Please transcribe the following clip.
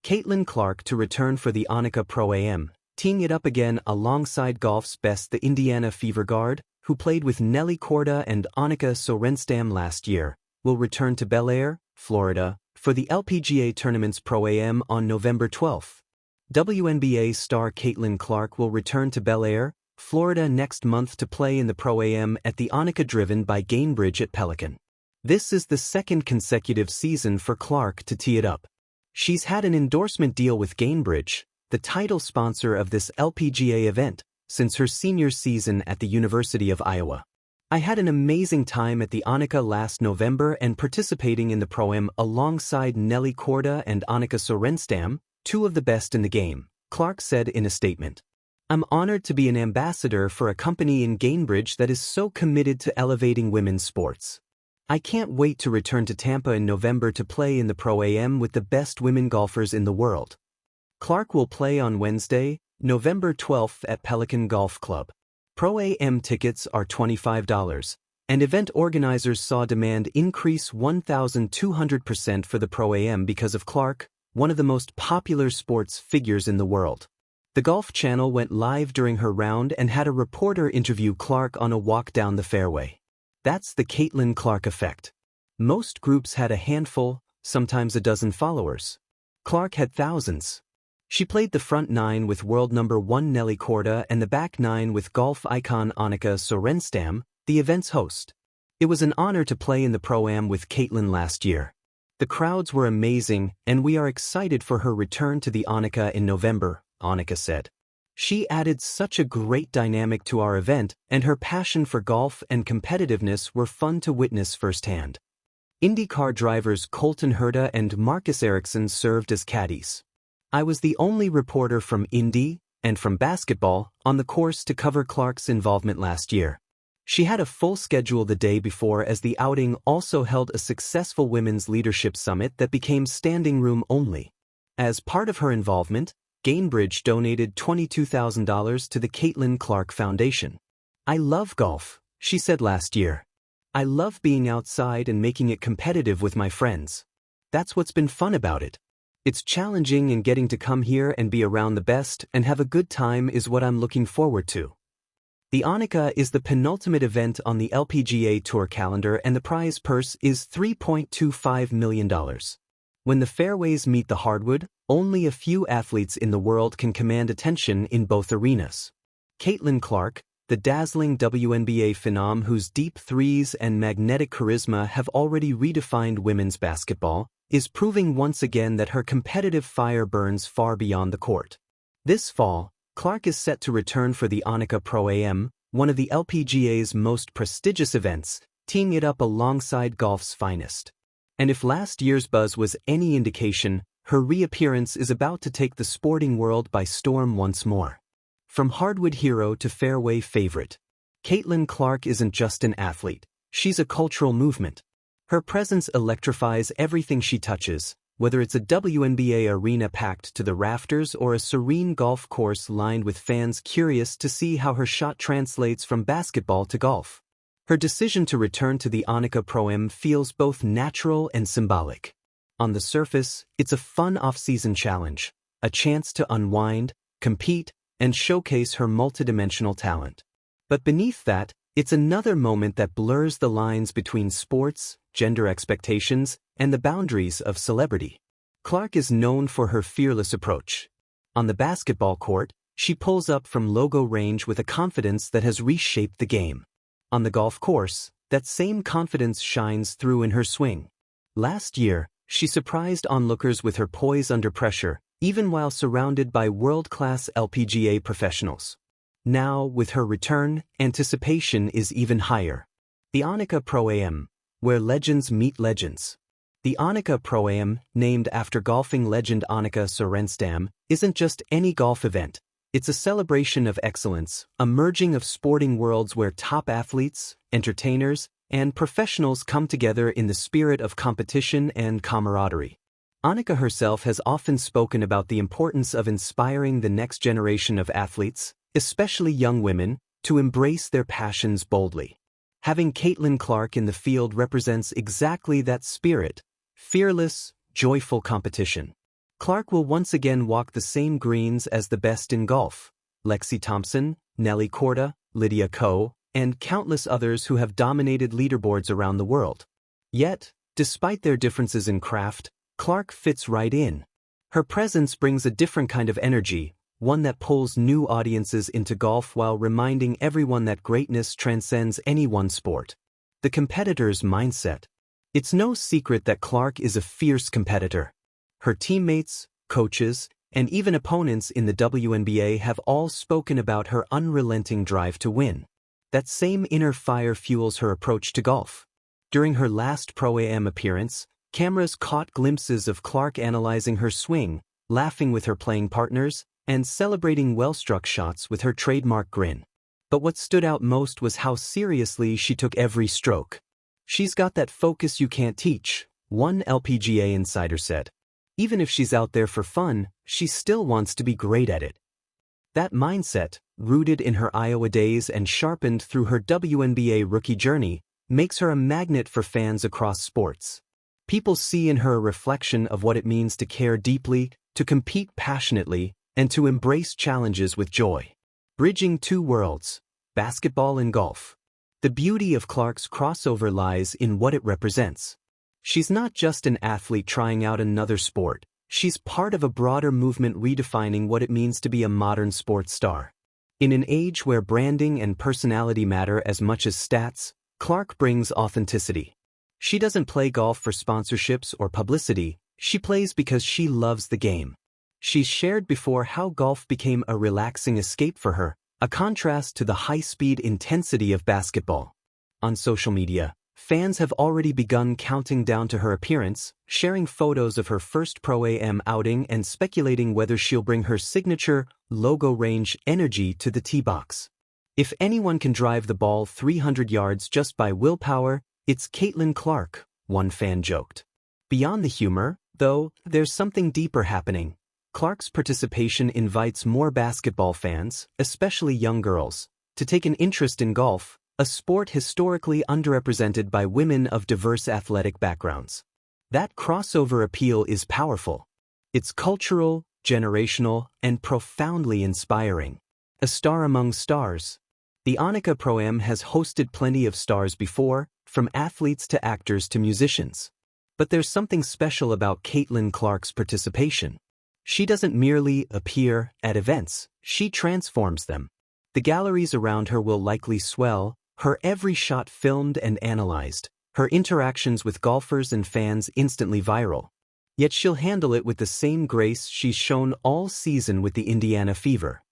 Caitlin Clark to return for the ANNIKA Pro-Am, teeing it up again alongside golf's best the Indiana Fever guard, who played with Nelly Korda and Annika Sorenstam last year, will return to Bel Air, Florida, for the LPGA Tournament's Pro-Am on November 12. WNBA star Caitlin Clark will return to Bel Air, Florida next month to play in the Pro-Am at the ANNIKA driven by Gainbridge at Pelican. This is the second consecutive season for Clark to tee it up. She's had an endorsement deal with Gainbridge, the title sponsor of this LPGA event, since her senior season at the University of Iowa. I had an amazing time at the ANNIKA last November and participating in the Pro-Am alongside Nelly Korda and Annika Sorenstam, two of the best in the game, Clark said in a statement. I'm honored to be an ambassador for a company in Gainbridge that is so committed to elevating women's sports. I can't wait to return to Tampa in November to play in the Pro-Am with the best women golfers in the world. Clark will play on Wednesday, November 12th at Pelican Golf Club. Pro-Am tickets are $25, and event organizers saw demand increase 1,200% for the Pro-Am because of Clark, one of the most popular sports figures in the world. The Golf Channel went live during her round and had a reporter interview Clark on a walk down the fairway. That's the Caitlin Clark effect. Most groups had a handful, sometimes a dozen followers. Clark had thousands. She played the front nine with world number 1 Nelly Korda and the back nine with golf icon Annika Sorenstam, the event's host. It was an honor to play in the Pro-Am with Caitlin last year. The crowds were amazing, and we are excited for her return to the ANNIKA in November, Annika said. She added such a great dynamic to our event, and her passion for golf and competitiveness were fun to witness firsthand. IndyCar drivers Colton Herta and Marcus Ericsson served as caddies. I was the only reporter from Indy, and from basketball, on the course to cover Clark's involvement last year. She had a full schedule the day before as the outing also held a successful women's leadership summit that became standing room only. As part of her involvement, Gainbridge donated $22,000 to the Caitlin Clark Foundation. I love golf, she said last year. I love being outside and making it competitive with my friends. That's what's been fun about it. It's challenging, and getting to come here and be around the best and have a good time is what I'm looking forward to. The ANNIKA is the penultimate event on the LPGA Tour calendar, and the prize purse is $3.25 million. When the fairways meet the hardwood, only a few athletes in the world can command attention in both arenas. Caitlin Clark, the dazzling WNBA phenom whose deep threes and magnetic charisma have already redefined women's basketball, is proving once again that her competitive fire burns far beyond the court. This fall, Clark is set to return for the ANNIKA Pro-Am, one of the LPGA's most prestigious events, teeing it up alongside golf's finest. And if last year's buzz was any indication, her reappearance is about to take the sporting world by storm once more. From hardwood hero to fairway favorite, Caitlin Clark isn't just an athlete, she's a cultural movement. Her presence electrifies everything she touches, whether it's a WNBA arena packed to the rafters or a serene golf course lined with fans curious to see how her shot translates from basketball to golf. Her decision to return to the ANNIKA Pro-Am feels both natural and symbolic. On the surface, it's a fun off-season challenge, a chance to unwind, compete, and showcase her multidimensional talent. But beneath that, it's another moment that blurs the lines between sports, gender expectations, and the boundaries of celebrity. Clark is known for her fearless approach. On the basketball court, she pulls up from logo range with a confidence that has reshaped the game. On the golf course, that same confidence shines through in her swing. Last year, she surprised onlookers with her poise under pressure, even while surrounded by world-class LPGA professionals. Now, with her return, anticipation is even higher. The ANNIKA Pro-Am, where legends meet legends. The ANNIKA Pro-Am, named after golfing legend Annika Sorenstam, isn't just any golf event. It's a celebration of excellence, a merging of sporting worlds where top athletes, entertainers, and professionals come together in the spirit of competition and camaraderie. Annika herself has often spoken about the importance of inspiring the next generation of athletes, especially young women, to embrace their passions boldly. Having Caitlin Clark in the field represents exactly that spirit: fearless, joyful competition. Clark will once again walk the same greens as the best in golf: Lexi Thompson, Nelly Korda, Lydia Ko, and countless others who have dominated leaderboards around the world. Yet, despite their differences in craft, Clark fits right in. Her presence brings a different kind of energy, one that pulls new audiences into golf while reminding everyone that greatness transcends any one sport. The competitor's mindset. It's no secret that Clark is a fierce competitor. Her teammates, coaches, and even opponents in the WNBA have all spoken about her unrelenting drive to win. That same inner fire fuels her approach to golf. During her last Pro-Am appearance, cameras caught glimpses of Clark analyzing her swing, laughing with her playing partners, and celebrating well-struck shots with her trademark grin. But what stood out most was how seriously she took every stroke. "She's got that focus you can't teach," one LPGA insider said. "Even if she's out there for fun, she still wants to be great at it." That mindset, rooted in her Iowa days and sharpened through her WNBA rookie journey, makes her a magnet for fans across sports. People see in her a reflection of what it means to care deeply, to compete passionately, and to embrace challenges with joy. Bridging two worlds, basketball and golf. The beauty of Clark's crossover lies in what it represents. She's not just an athlete trying out another sport, she's part of a broader movement redefining what it means to be a modern sports star. In an age where branding and personality matter as much as stats, Clark brings authenticity. She doesn't play golf for sponsorships or publicity, she plays because she loves the game. She's shared before how golf became a relaxing escape for her, a contrast to the high-speed intensity of basketball. On social media, fans have already begun counting down to her appearance, sharing photos of her first Pro-Am outing and speculating whether she'll bring her signature, logo-range energy to the tee box. "If anyone can drive the ball 300 yards just by willpower, it's Caitlin Clark," one fan joked. Beyond the humor, though, there's something deeper happening. Clark's participation invites more basketball fans, especially young girls, to take an interest in golf, a sport historically underrepresented by women of diverse athletic backgrounds. That crossover appeal is powerful. It's cultural, generational, and profoundly inspiring. A star among stars. The ANNIKA Pro-Am has hosted plenty of stars before, from athletes to actors to musicians. But there's something special about Caitlin Clark's participation. She doesn't merely appear at events, she transforms them. The galleries around her will likely swell, her every shot filmed and analyzed, her interactions with golfers and fans instantly viral. Yet she'll handle it with the same grace she's shown all season with the Indiana Fever.